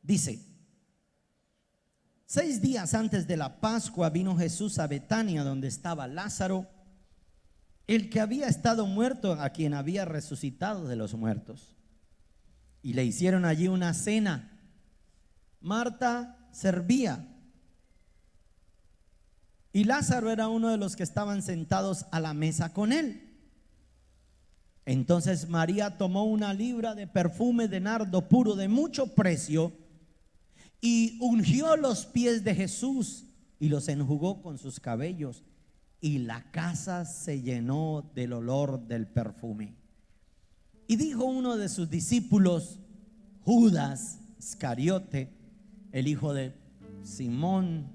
Dice: 6 días antes de la Pascua vino Jesús a Betania, donde estaba Lázaro, el que había estado muerto, a quien había resucitado de los muertos. Y le hicieron allí una cena. Marta servía y Lázaro era uno de los que estaban sentados a la mesa con él. Entonces María tomó una libra de perfume de nardo puro de mucho precio y ungió los pies de Jesús y los enjugó con sus cabellos, y la casa se llenó del olor del perfume. Y dijo uno de sus discípulos, Judas Iscariote, el hijo de Simón,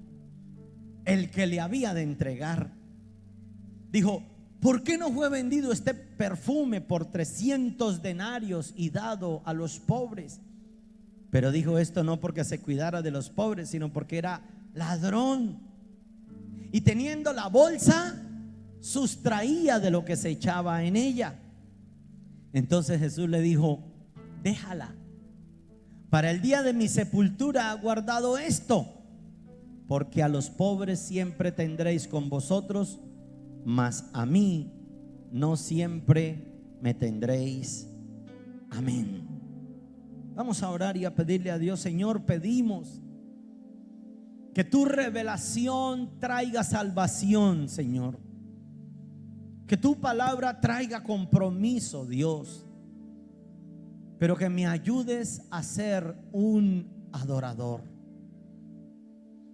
el que le había de entregar, dijo: ¿por qué no fue vendido este perfume por 300 denarios y dado a los pobres? Pero dijo esto no porque se cuidara de los pobres, sino porque era ladrón, y teniendo la bolsa sustraía de lo que se echaba en ella. Entonces Jesús le dijo: déjala, para el día de mi sepultura ha guardado esto, porque a los pobres siempre tendréis con vosotros, mas a mí no siempre me tendréis. Amén. Vamos a orar y a pedirle a Dios. Señor, pedimos que tu revelación traiga salvación, Señor. Que tu palabra traiga compromiso, Dios. Pero que me ayudes a ser un adorador.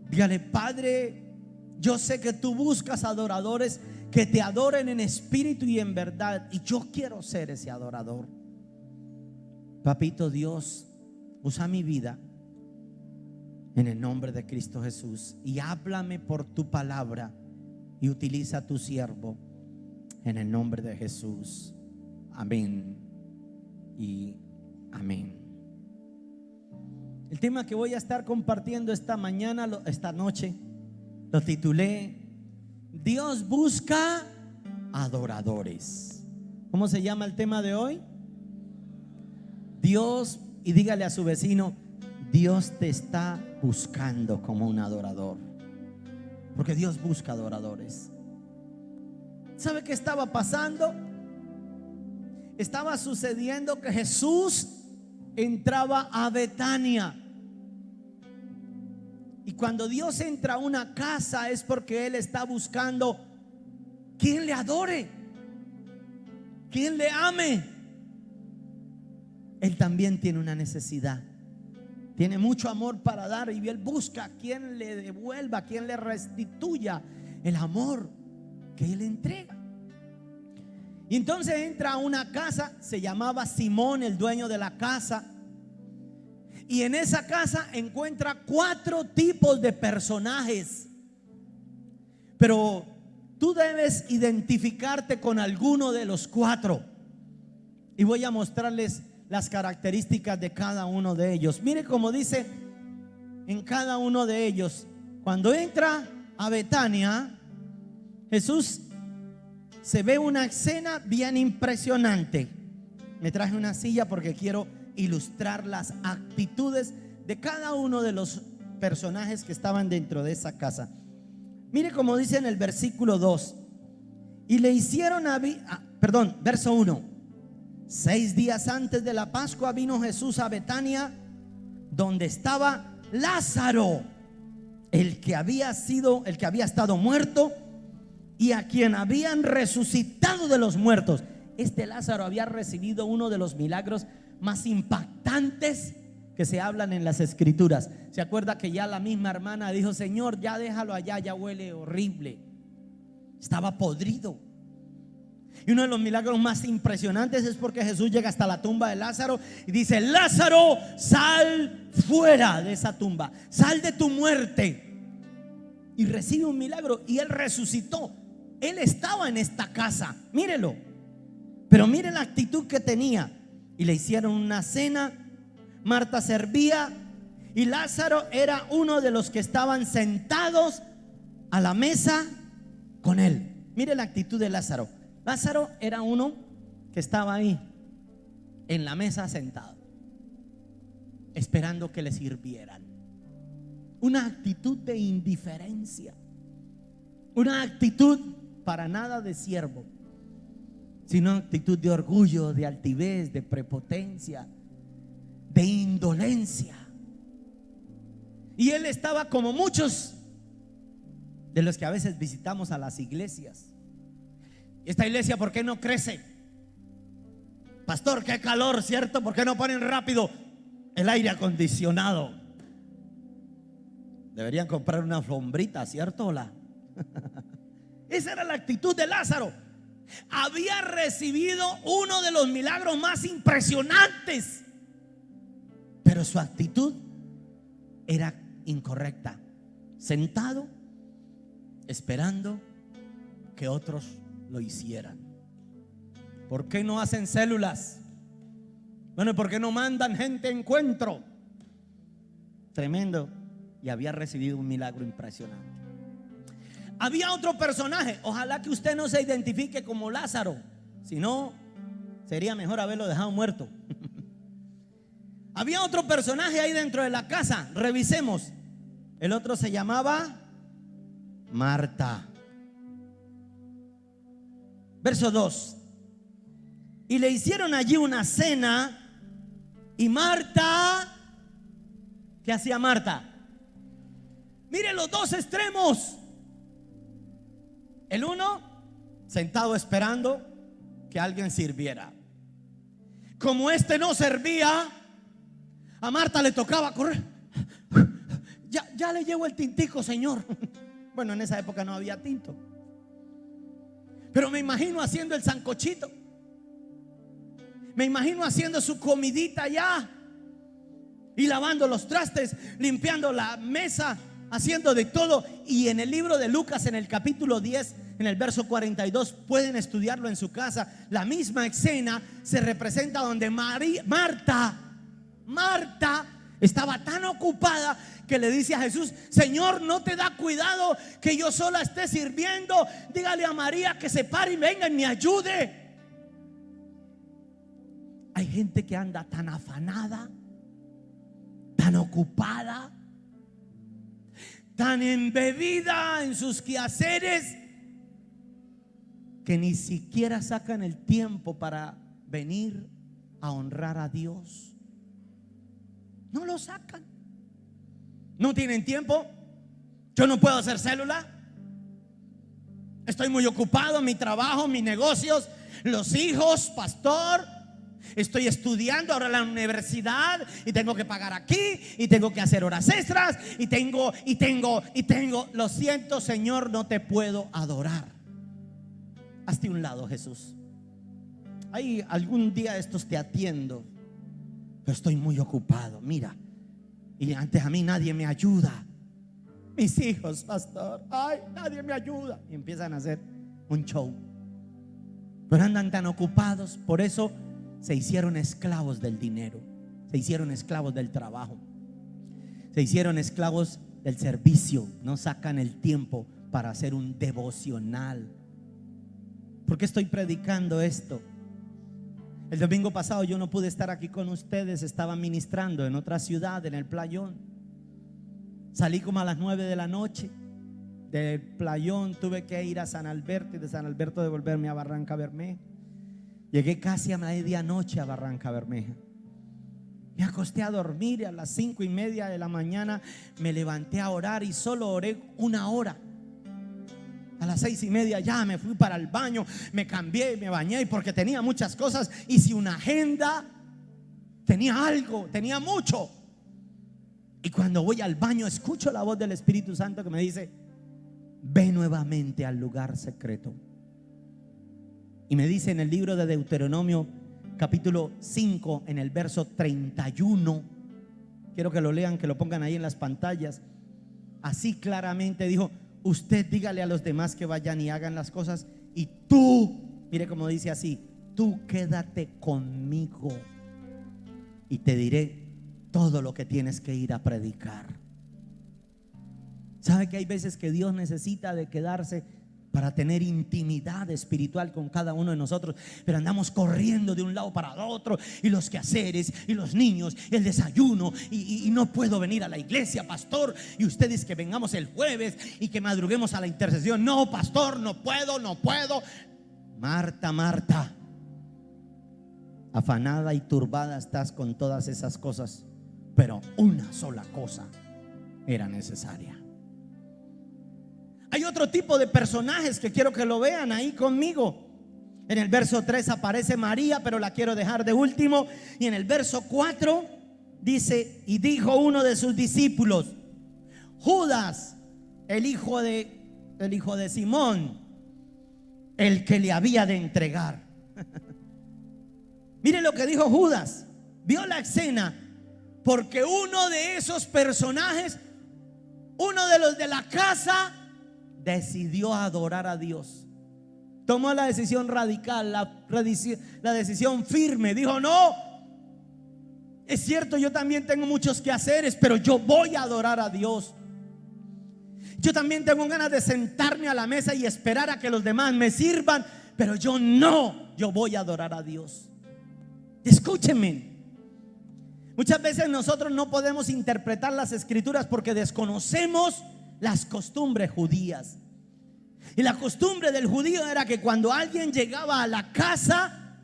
Dígale: Padre, yo sé que tú buscas adoradores que te adoren en espíritu y en verdad, y yo quiero ser ese adorador. Papito Dios, usa mi vida en el nombre de Cristo Jesús, y háblame por tu palabra, y utiliza a tu siervo en el nombre de Jesús. Amén y amén. El tema que voy a estar compartiendo esta noche, lo titulé: Dios busca adoradores. ¿Cómo se llama el tema de hoy? Dios, y dígale a su vecino: Dios te está buscando como un adorador, porque Dios busca adoradores. ¿Sabe qué estaba pasando? Estaba sucediendo que Jesús entraba a Betania. Y cuando Dios entra a una casa es porque Él está buscando quien le adore, quien le ame. Él también tiene una necesidad, tiene mucho amor para dar, y Él busca a quien le devuelva, a quien le restituya el amor que Él entrega. Y entonces entra a una casa, se llamaba Simón, el dueño de la casa, y en esa casa encuentra 4 tipos de personajes. Pero tú debes identificarte con alguno de los 4, y voy a mostrarles las características de cada uno de ellos. Mire cómo dice en cada uno de ellos. Cuando entra a Betania, Jesús se ve una escena bien impresionante. Me traje una silla porque quiero ilustrar las actitudes de cada uno de los personajes que estaban dentro de esa casa. Mire cómo dice en el versículo 2: y le hicieron verso 1: 6 días antes de la Pascua vino Jesús a Betania, donde estaba Lázaro, el que había estado muerto y a quien habían resucitado de los muertos. Este Lázaro había recibido uno de los milagros más impactantes que se hablan en las escrituras. Se acuerda que ya la misma hermana dijo: Señor, ya déjalo allá, ya huele horrible, estaba podrido. Y uno de los milagros más impresionantes es porque Jesús llega hasta la tumba de Lázaro y dice: Lázaro, sal fuera de esa tumba, sal de tu muerte. Y recibe un milagro, y él resucitó. Él estaba en esta casa, mírelo. Pero mire la actitud que tenía. Y le hicieron una cena. Marta servía, y Lázaro era uno de los que estaban sentados a la mesa con él. Mire la actitud de Lázaro. Lázaro era uno que estaba ahí en la mesa sentado. esperando que le sirvieran. Una actitud de indiferencia, una actitud para nada de siervo, sino una actitud de orgullo, de altivez, de prepotencia, de indolencia. Y él estaba como muchos de los que a veces visitamos a las iglesias. Esta iglesia, ¿por qué no crece? Pastor, qué calor, ¿cierto? ¿Por qué no ponen rápido el aire acondicionado? Deberían comprar una alfombrita, ¿cierto? Esa era la actitud de Lázaro. Había recibido uno de los milagros más impresionantes, pero su actitud era incorrecta. Sentado, esperando que otros lo hicieran. ¿Por qué no hacen células? Bueno, ¿por qué no mandan gente a encuentro? Tremendo. Y había recibido un milagro impresionante. Había otro personaje. Ojalá que usted no se identifique como Lázaro, si no, sería mejor haberlo dejado muerto. Había otro personaje ahí dentro de la casa. Revisemos. El otro se llamaba Marta. Verso 2. Y le hicieron allí una cena. Y Marta, ¿qué hacía Marta? Mire los dos extremos. El uno, sentado esperando que alguien sirviera. Como este no servía, a Marta le tocaba correr. Ya le llevo el tintico, Señor. Bueno, en esa época no había tinto, pero me imagino haciendo el sancochito. Me imagino haciendo su comidita ya, y lavando los trastes, limpiando la mesa, haciendo de todo. Y en el libro de Lucas, en el capítulo 10, en el verso 42, pueden estudiarlo en su casa. La misma escena se representa donde Marta estaba tan ocupada que le dice a Jesús: Señor, ¿no te da cuidado que yo sola esté sirviendo? Dígale a María que se pare y venga y me ayude. Hay gente que anda tan afanada, tan ocupada, tan embebida en sus quehaceres, que ni siquiera sacan el tiempo para venir a honrar a Dios. No lo sacan. No tienen tiempo. Yo no puedo hacer célula. Estoy muy ocupado en mi trabajo, mis negocios, los hijos, pastor. Estoy estudiando ahora en la universidad y tengo que pagar aquí y tengo que hacer horas extras y tengo. Lo siento, Señor, no te puedo adorar. Hazte un lado, Jesús. Ahí algún día estos te atiendo, pero estoy muy ocupado. Mira, y antes a mí nadie me ayuda. Mis hijos, pastor, ay, nadie me ayuda. Y empiezan a hacer un show, pero andan tan ocupados. Por eso se hicieron esclavos del dinero, se hicieron esclavos del trabajo, se hicieron esclavos del servicio. No sacan el tiempo para hacer un devocional. ¿Por qué estoy predicando esto? El domingo pasado yo no pude estar aquí con ustedes. Estaba ministrando en otra ciudad, en el Playón. Salí como a las 9 de la noche del Playón. Tuve que ir a San Alberto y de San Alberto devolverme a Barranca Bermeja. Llegué casi a medianoche a Barranca Bermeja. Me acosté a dormir y a las 5:30 de la mañana me levanté a orar, y solo oré 1 hora. A las 6:30 ya me fui para el baño, me cambié, me bañé, porque tenía muchas cosas. Hice una agenda, tenía algo, tenía mucho. Y cuando voy al baño escucho la voz del Espíritu Santo que me dice: ve nuevamente al lugar secreto. Y me dice en el libro de Deuteronomio capítulo 5, en el verso 31, quiero que lo lean, que lo pongan ahí en las pantallas. Así claramente dijo: usted dígale a los demás que vayan y hagan las cosas, y tú, mire cómo dice así: tú quédate conmigo y te diré todo lo que tienes que ir a predicar. ¿Sabe que hay veces que Dios necesita de quedarse para tener intimidad espiritual con cada uno de nosotros, pero andamos corriendo de un lado para otro, y los quehaceres, y los niños, y el desayuno, y no puedo venir a la iglesia, pastor, y ustedes que vengamos el jueves y que madruguemos a la intercesión. No, pastor, no puedo. Marta, Marta, afanada y turbada estás con todas esas cosas, pero una sola cosa era necesaria. Hay otro tipo de personajes que quiero que lo vean ahí conmigo. En el verso 3 aparece María, pero la quiero dejar de último. Y en el verso 4 dice: y dijo uno de sus discípulos, Judas, el hijo de Simón, el que le había de entregar. Mire lo que dijo Judas. Vio la escena, porque uno de esos personajes, uno de los de la casa, decidió adorar a Dios. Tomó la decisión radical, la decisión firme. Dijo: no, es cierto, yo también tengo muchos quehaceres, pero yo voy a adorar a Dios. Yo también tengo ganas de sentarme a la mesa y esperar a que los demás me sirvan, pero yo voy a adorar a Dios. Escúchenme. Muchas veces nosotros no podemos interpretar las escrituras porque desconocemos las costumbres judías. Y la costumbre del judío era que cuando alguien llegaba a la casa,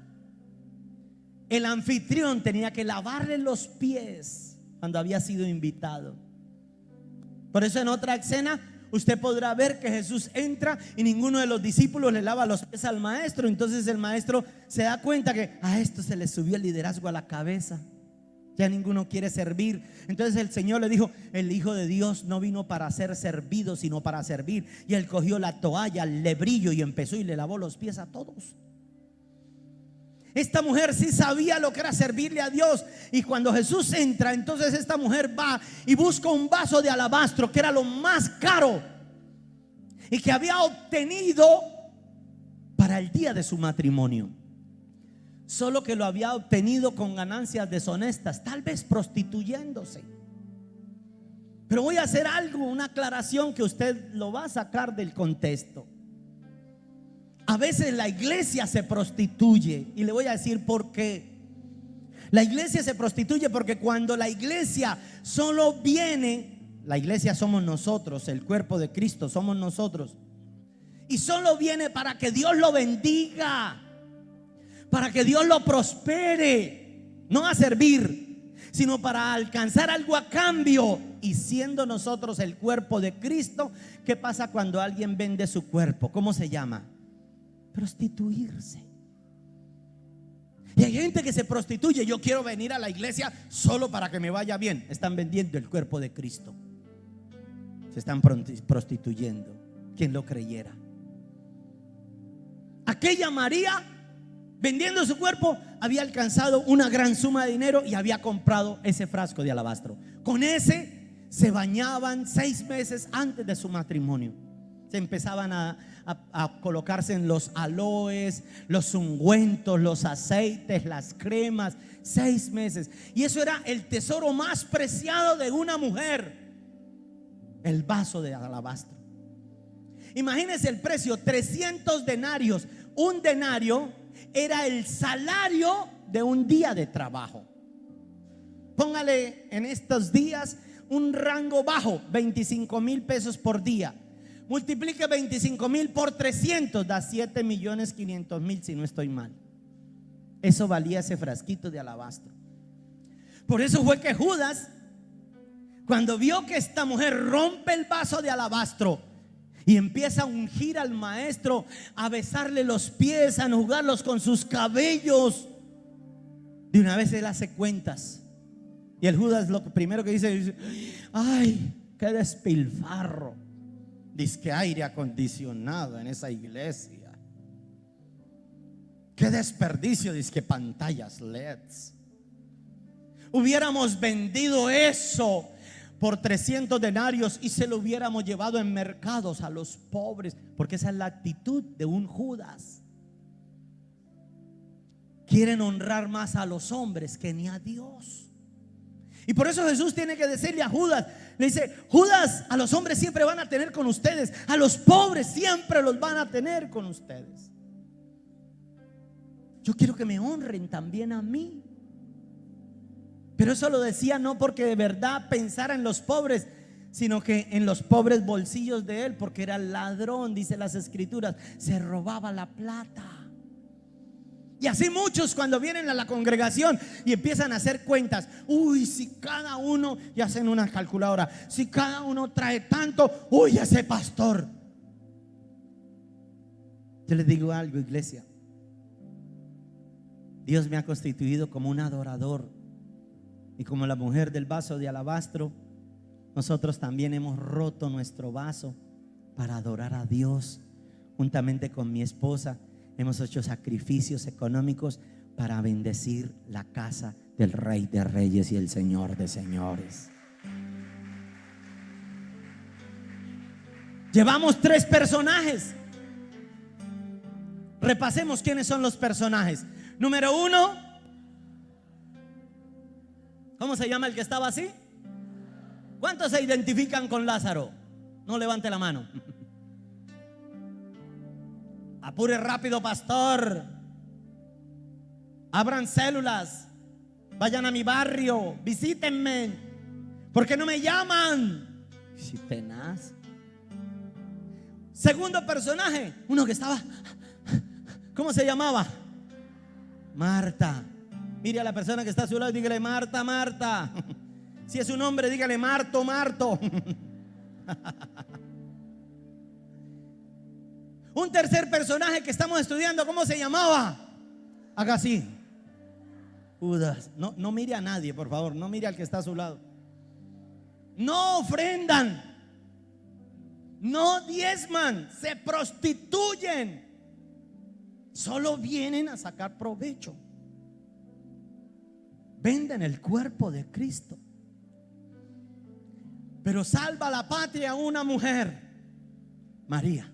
el anfitrión tenía que lavarle los pies cuando había sido invitado. Por eso en otra escena usted podrá ver que Jesús entra y ninguno de los discípulos le lava los pies al maestro. Entonces el maestro se da cuenta que a esto se le subió el liderazgo a la cabeza. Ya ninguno quiere servir. Entonces el Señor le dijo: el Hijo de Dios no vino para ser servido, sino para servir. Y él cogió la toalla, el lebrillo, y empezó y le lavó los pies a todos. Esta mujer sí sabía lo que era servirle a Dios. Y cuando Jesús entra, entonces esta mujer va y busca un vaso de alabastro, que era lo más caro y que había obtenido para el día de su matrimonio. Solo que lo había obtenido con ganancias deshonestas, tal vez prostituyéndose. Pero voy a hacer algo, una aclaración que usted lo va a sacar del contexto. A veces la iglesia se prostituye, y le voy a decir por qué. La iglesia se prostituye porque cuando la iglesia solo viene, la iglesia somos nosotros, el cuerpo de Cristo somos nosotros, y solo viene para que Dios lo bendiga, para que Dios lo prospere, no a servir, sino para alcanzar algo a cambio. Y siendo nosotros el cuerpo de Cristo, ¿qué pasa cuando alguien vende su cuerpo? ¿Cómo se llama? Prostituirse. Y hay gente que se prostituye. Yo quiero venir a la iglesia solo para que me vaya bien. Están vendiendo el cuerpo de Cristo. Se están prostituyendo. Quien lo creyera. Aquella María, vendiendo su cuerpo, había alcanzado una gran suma de dinero y había comprado ese frasco de alabastro. Con ese se bañaban 6 meses antes de su matrimonio. Se empezaban a colocarse en los aloes, los ungüentos, los aceites, las cremas. 6 meses. Y eso era el tesoro más preciado de una mujer, el vaso de alabastro. Imagínense el precio: 300 denarios. Un denario era el salario de un día de trabajo. Póngale en estos días un rango bajo: 25,000 pesos por día. Multiplique 25,000 por 300, da 7,500,000 si no estoy mal. Eso valía ese frasquito de alabastro. Por eso fue que Judas, cuando vio que esta mujer rompe el vaso de alabastro y empieza a ungir al maestro, a besarle los pies, a enjugarlos con sus cabellos, de una vez él hace cuentas. Y el Judas lo primero que dice: ay, qué despilfarro. Dice que aire acondicionado en esa iglesia. Qué desperdicio. Dice que pantallas LEDs. Hubiéramos vendido eso por 300 denarios y se lo hubiéramos llevado en mercados a los pobres, porque esa es la actitud de un Judas. Quieren honrar más a los hombres que ni a Dios. Y por eso Jesús tiene que decirle a Judas, le dice: Judas, a los hombres siempre van a tener con ustedes, a los pobres siempre los van a tener con ustedes. Yo quiero que me honren también a mí. Pero eso lo decía no porque de verdad pensara en los pobres, sino que en los pobres bolsillos de él, porque era ladrón, dice las escrituras, se robaba la plata. Y así muchos cuando vienen a la congregación y empiezan a hacer cuentas: uy, si cada uno, y hacen una calculadora, si cada uno trae tanto, uy, ese pastor. Yo les digo algo, iglesia: Dios me ha constituido como un adorador, y como la mujer del vaso de alabastro, nosotros también hemos roto nuestro vaso para adorar a Dios. Juntamente con mi esposa hemos hecho sacrificios económicos para bendecir la casa del Rey de Reyes y el Señor de Señores. Llevamos 3 personajes. Repasemos quiénes son los personajes. Número 1, ¿cómo se llama el que estaba así? ¿Cuántos se identifican con Lázaro? No levante la mano. Apure rápido, pastor. Abran células. Vayan a mi barrio. Visítenme. ¿Por qué no me llaman? Si tenaz. Segundo personaje, uno que estaba, ¿cómo se llamaba? Marta. Mire a la persona que está a su lado y dígale: Marta, Marta. Si es un hombre, dígale: Marto, Marto. Un tercer personaje que estamos estudiando, ¿cómo se llamaba? Haga así: Judas. No mire a nadie, por favor. No mire al que está a su lado. No ofrendan, no diezman, se prostituyen, solo vienen a sacar provecho. Venden el cuerpo de Cristo. Pero salva la patria una mujer, María.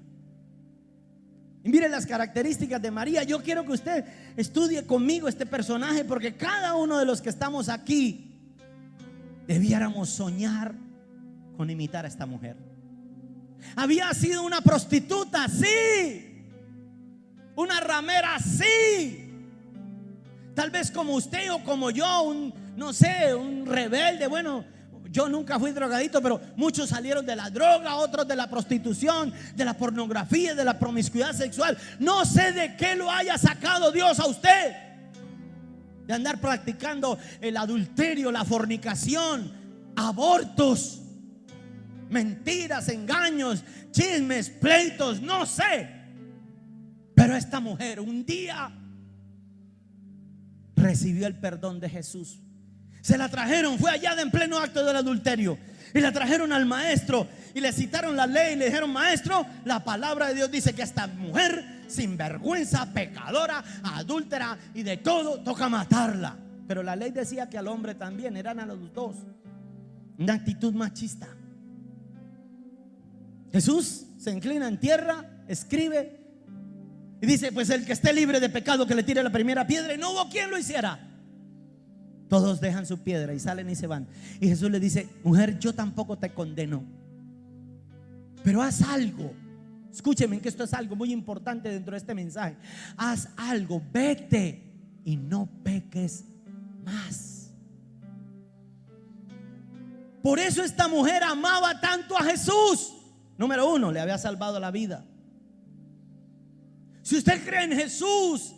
Y miren las características de María. Yo quiero que usted estudie conmigo este personaje, porque cada uno de los que estamos aquí debiéramos soñar con imitar a esta mujer. Había sido una prostituta, sí. Una ramera, sí. Tal vez como usted o como yo, no sé, un rebelde. Bueno, yo nunca fui drogadito, pero muchos salieron de la droga, otros de la prostitución, de la pornografía, de la promiscuidad sexual. No sé de qué lo haya sacado Dios a usted, de andar practicando el adulterio, la fornicación, abortos, mentiras, engaños, chismes, pleitos, no sé. Pero esta mujer un día recibió el perdón de Jesús. Se la trajeron, fue allá en pleno acto del adulterio, y la trajeron al maestro y le citaron la ley y le dijeron: maestro, la palabra de Dios dice que a esta mujer sinvergüenza, pecadora, adúltera y de todo, toca matarla. Pero la ley decía que al hombre también, eran a los dos. Una actitud machista. Jesús se inclina en tierra, escribe y dice: pues el que esté libre de pecado, que le tire la primera piedra. Y no hubo quien lo hiciera. Todos dejan su piedra y salen y se van. Y Jesús le dice: mujer, yo tampoco te condeno, pero haz algo. Escúcheme, que esto es algo muy importante dentro de este mensaje. Haz algo, vete y no peques más. Por eso esta mujer amaba tanto a Jesús. Número 1, le había salvado la vida. Si usted cree en Jesús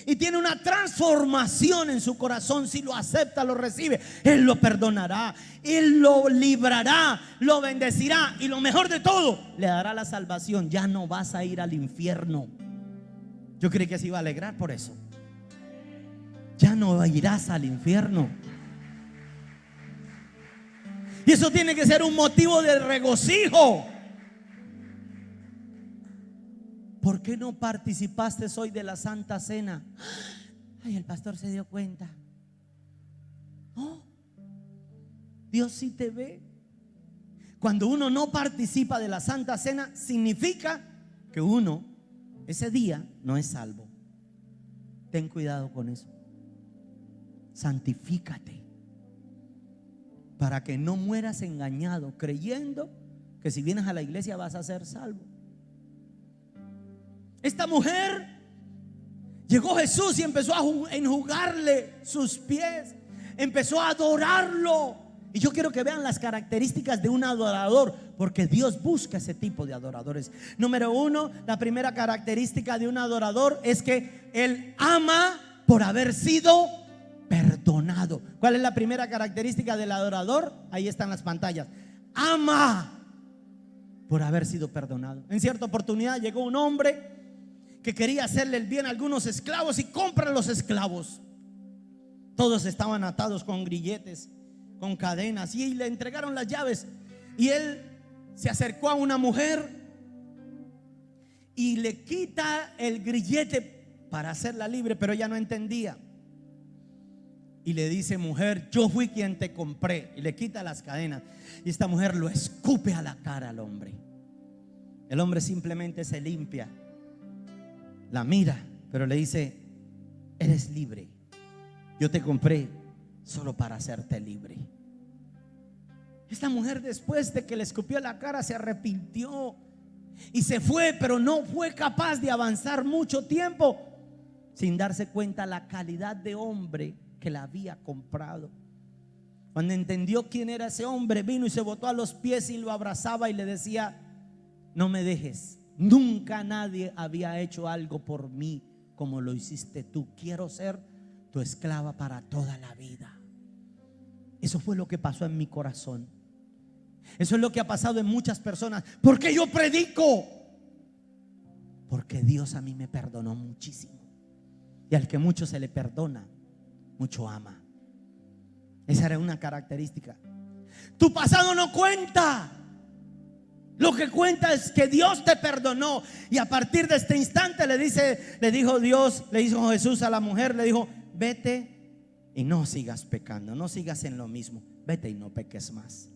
y tiene una transformación en su corazón, si lo acepta, lo recibe, Él lo perdonará, Él lo librará, lo bendecirá, y lo mejor de todo, le dará la salvación. Ya no vas a ir al infierno. Yo creí que se iba a alegrar por eso. Ya no irás al infierno. Y eso tiene que ser un motivo de regocijo. ¿Por qué no participaste hoy de la Santa Cena? Ay, el pastor se dio cuenta. No, Dios sí te ve. Cuando uno no participa de la Santa Cena, significa que uno ese día no es salvo. Ten cuidado con eso. Santifícate. para que no mueras engañado, creyendo que si vienes a la iglesia vas a ser salvo. Esta mujer, llegó Jesús y empezó a enjugarle sus pies, empezó a adorarlo. Y yo quiero que vean las características de un adorador, porque Dios busca ese tipo de adoradores. Número uno, la primera característica de un adorador es que él ama por haber sido perdonado. ¿Cuál es la primera característica del adorador? Ahí están las pantallas. Ama por haber sido perdonado. En cierta oportunidad llegó un hombre que quería hacerle el bien a algunos esclavos y compra los esclavos. Todos estaban atados con grilletes, con cadenas, y le entregaron las llaves. Y él se acercó a una mujer y le quita el grillete para hacerla libre, pero ella no entendía. Y le dice: mujer, yo fui quien te compré. Y le quita las cadenas. Y esta mujer lo escupe a la cara al hombre. El hombre simplemente se limpia, la mira, pero le dice: eres libre. Yo te compré solo para hacerte libre. Esta mujer, después de que le escupió la cara, se arrepintió y se fue, pero no fue capaz de avanzar mucho tiempo sin darse cuenta la calidad de hombre que la había comprado. Cuando entendió quién era ese hombre, vino y se botó a los pies y lo abrazaba y le decía: no me dejes. Nunca nadie había hecho algo por mí como lo hiciste tú. Quiero ser tu esclava para toda la vida. Eso fue lo que pasó en mi corazón. Eso es lo que ha pasado en muchas personas. Porque yo predico, porque Dios a mí me perdonó muchísimo, y al que mucho se le perdona, mucho ama. Esa era una característica. Tu pasado no cuenta. Lo que cuenta es que Dios te perdonó. Y a partir de este instante le dijo Jesús a la mujer, le dijo: vete y no sigas pecando, no sigas en lo mismo, vete y no peques más.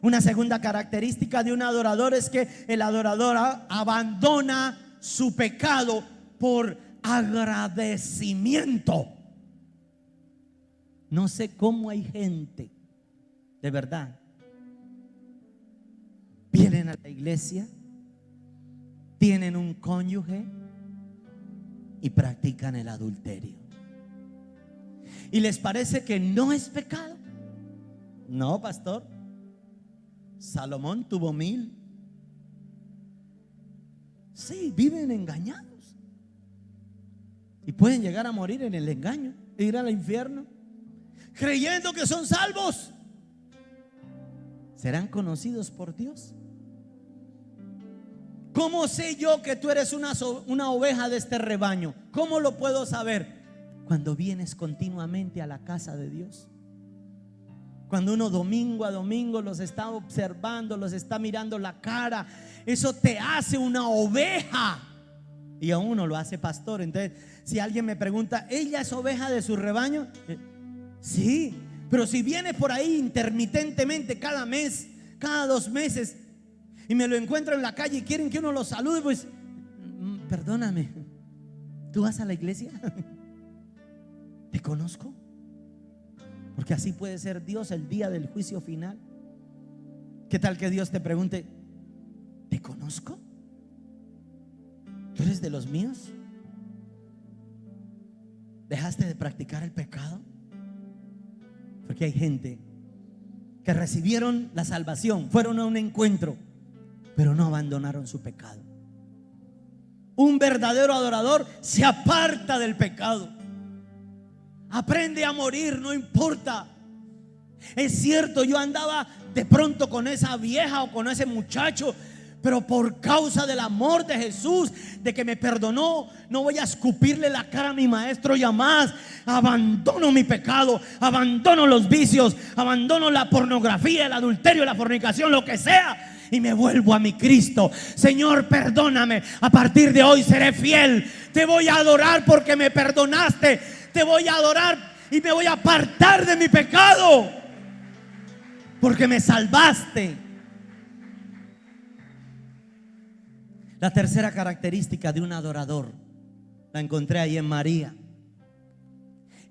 Una segunda característica de un adorador es que el adorador abandona su pecado por agradecimiento. No sé cómo hay gente, de verdad, vienen a la iglesia, tienen un cónyuge y practican el adulterio. ¿Y les parece que no es pecado? No, pastor. Salomón tuvo 1000. Sí, viven engañados y pueden llegar a morir en el engaño e ir al infierno creyendo que son salvos. ¿Serán conocidos por Dios? ¿Cómo sé yo que tú eres una oveja de este rebaño? ¿Cómo lo puedo saber? Cuando vienes continuamente a la casa de Dios. Cuando uno domingo a domingo los está observando, los está mirando la cara, eso te hace una oveja. Y a uno lo hace pastor. Entonces, si alguien me pregunta: ¿ella es oveja de su rebaño? Sí, pero si viene por ahí intermitentemente cada mes, cada 2 meses, y me lo encuentro en la calle y quieren que uno lo salude, pues perdóname, ¿tú vas a la iglesia? ¿Te conozco? Porque así puede ser Dios el día del juicio final. ¿Qué tal que Dios te pregunte: ¿te conozco? ¿Tú eres de los míos? ¿Dejaste de practicar el pecado? Porque hay gente que recibieron la salvación, fueron a un encuentro, pero no abandonaron su pecado. Un verdadero adorador se aparta del pecado, aprende a morir, no importa. Es cierto, yo andaba de pronto con esa vieja o con ese muchacho, pero por causa del amor de Jesús, de que me perdonó, no voy a escupirle la cara a mi maestro ya más. Abandono mi pecado, abandono los vicios, abandono la pornografía, el adulterio, la fornicación, lo que sea, y me vuelvo a mi Cristo. Señor, perdóname, a partir de hoy seré fiel. Te voy a adorar porque me perdonaste. Te voy a adorar y me voy a apartar de mi pecado porque me salvaste. La tercera característica de un adorador la encontré ahí en María.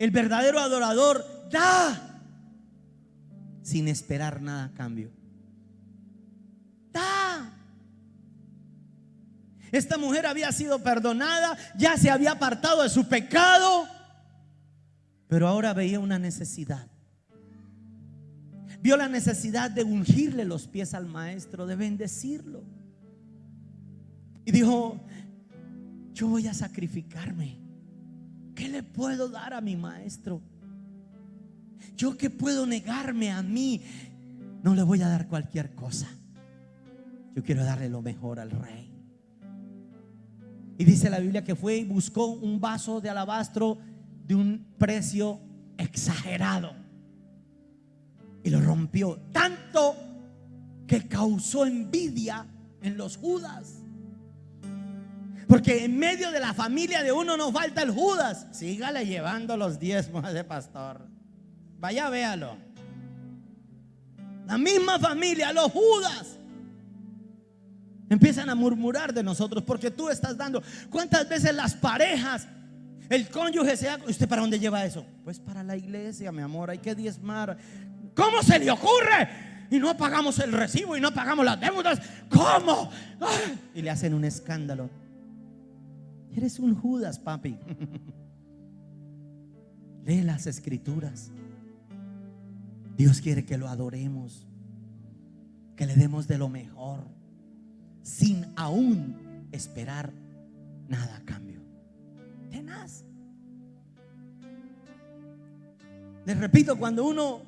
El verdadero adorador da sin esperar nada a cambio. Da. Esta mujer había sido perdonada, ya se había apartado de su pecado, pero ahora veía una necesidad. Vio la necesidad de ungirle los pies al maestro, de bendecirlo. Y dijo: yo voy a sacrificarme. ¿Qué le puedo dar a mi maestro? Yo que puedo negarme a mí. No le voy a dar cualquier cosa. Yo quiero darle lo mejor al rey. Y dice la Biblia que fue y buscó un vaso de alabastro de un precio exagerado y lo rompió, tanto que causó envidia en los Judas. Porque en medio de la familia de uno no falta el Judas. Sígale llevando los diezmos a ese pastor. Vaya, véalo. La misma familia, los Judas, empiezan a murmurar de nosotros porque tú estás dando. ¿Cuántas veces las parejas, el cónyuge se da? ¿Usted para dónde lleva eso? Pues para la iglesia, mi amor, hay que diezmar. ¿Cómo se le ocurre? Y no pagamos el recibo y no pagamos las deudas. ¿Cómo? Y le hacen un escándalo. Eres un Judas, papi. Lee las escrituras. Dios quiere que lo adoremos, que le demos de lo mejor, sin aún esperar nada a cambio. Tenaz. Les repito, cuando uno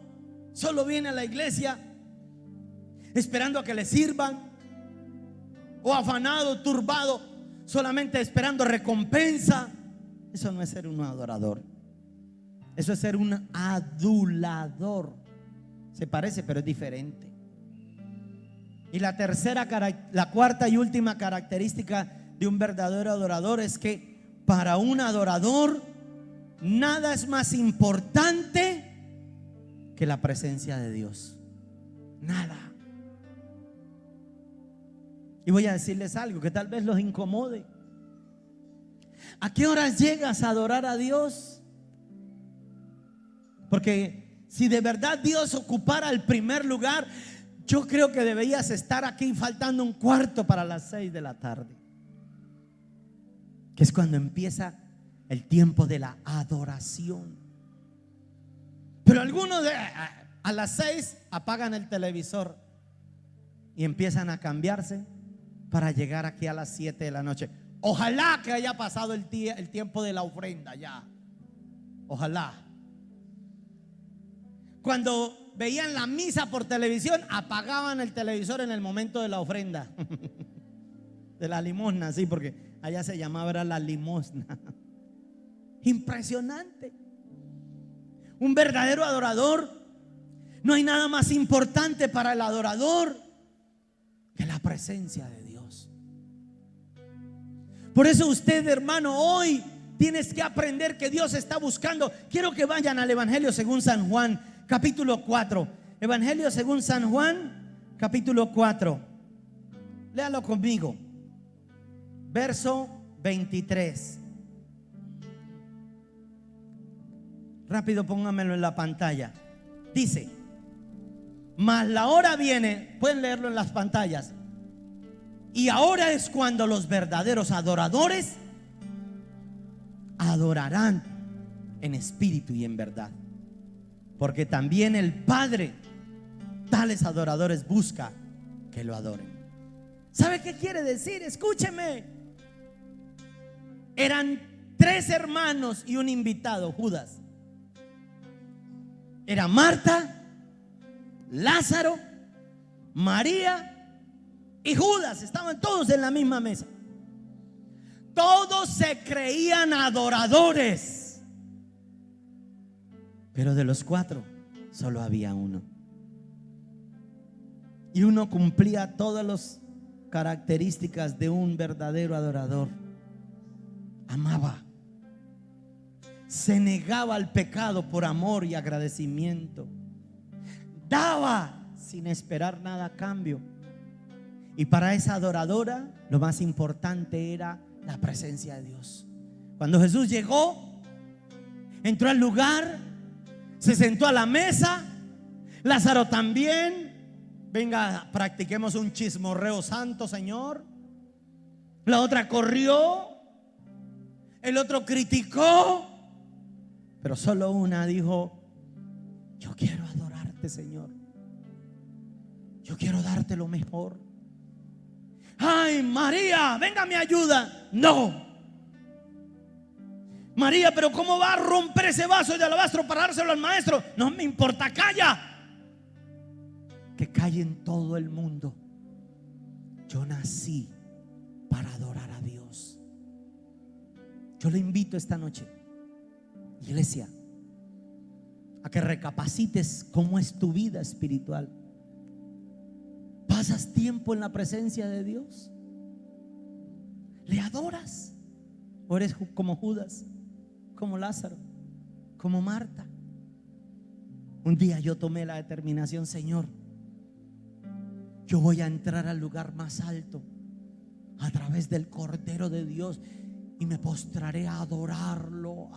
solo viene a la iglesia esperando a que le sirvan, o afanado, turbado, solamente esperando recompensa, eso no es ser un adorador. Eso es ser un adulador. Se parece, pero es diferente. Y la cuarta y última característica de un verdadero adorador es que para un adorador nada es más importante que la presencia de Dios. Nada. Y voy a decirles algo que tal vez los incomode. ¿A qué horas llegas a adorar a Dios? Porque si de verdad Dios ocupara el primer lugar, yo creo que deberías estar aquí faltando un cuarto para las 6 de la tarde, que es cuando empieza el tiempo de la adoración. Pero algunos a las 6 apagan el televisor y empiezan a cambiarse para llegar aquí a las 7 de la noche. Ojalá que haya pasado el tiempo de la ofrenda ya. Ojalá. Cuando veían la misa por televisión, apagaban el televisor en el momento de la ofrenda. De la limosna, sí, porque allá se llamaba, era la limosna. Impresionante. Un verdadero adorador, no hay nada más importante para el adorador que la presencia de Dios. Por eso usted, hermano, hoy tienes que aprender que Dios está buscando. Quiero que vayan al Evangelio según San Juan, capítulo 4. Evangelio según San Juan, capítulo 4. Léalo conmigo. Verso 23. Rápido, póngamelo en la pantalla. Dice: mas la hora viene, pueden leerlo en las pantallas, y ahora es cuando los verdaderos adoradores adorarán en espíritu y en verdad, porque también el Padre tales adoradores busca que lo adoren. ¿Sabe qué quiere decir? Escúcheme. Eran 3 hermanos y un invitado, Judas. Era Marta, Lázaro, María y Judas. Estaban todos en la misma mesa. Todos se creían adoradores, pero de los 4 solo había uno. Y uno cumplía todas las características de un verdadero adorador. Amaba, se negaba al pecado por amor y agradecimiento, daba sin esperar nada a cambio. Y para esa adoradora lo más importante era la presencia de Dios. Cuando Jesús llegó, entró al lugar, se sentó a la mesa, Lázaro también. Venga, practiquemos un chismorreo santo, Señor. La otra corrió, el otro criticó, pero solo una dijo: yo quiero adorarte, Señor. Yo quiero darte lo mejor. Ay, María, venga, me ayuda. No. María, pero ¿cómo va a romper ese vaso de alabastro para dárselo al maestro? No me importa, calla. Que calle en todo el mundo. Yo nací para adorar a Dios. Yo le invito esta noche, iglesia, a que recapacites cómo es tu vida espiritual. ¿Pasas tiempo en la presencia de Dios? ¿Le adoras? ¿O eres como Judas, como Lázaro, como Marta? Un día yo tomé la determinación: Señor, yo voy a entrar al lugar más alto a través del Cordero de Dios y me postraré a adorarlo,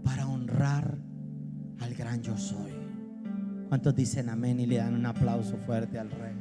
para honrar al gran yo soy. ¿Cuántos dicen amén y le dan un aplauso fuerte al Rey?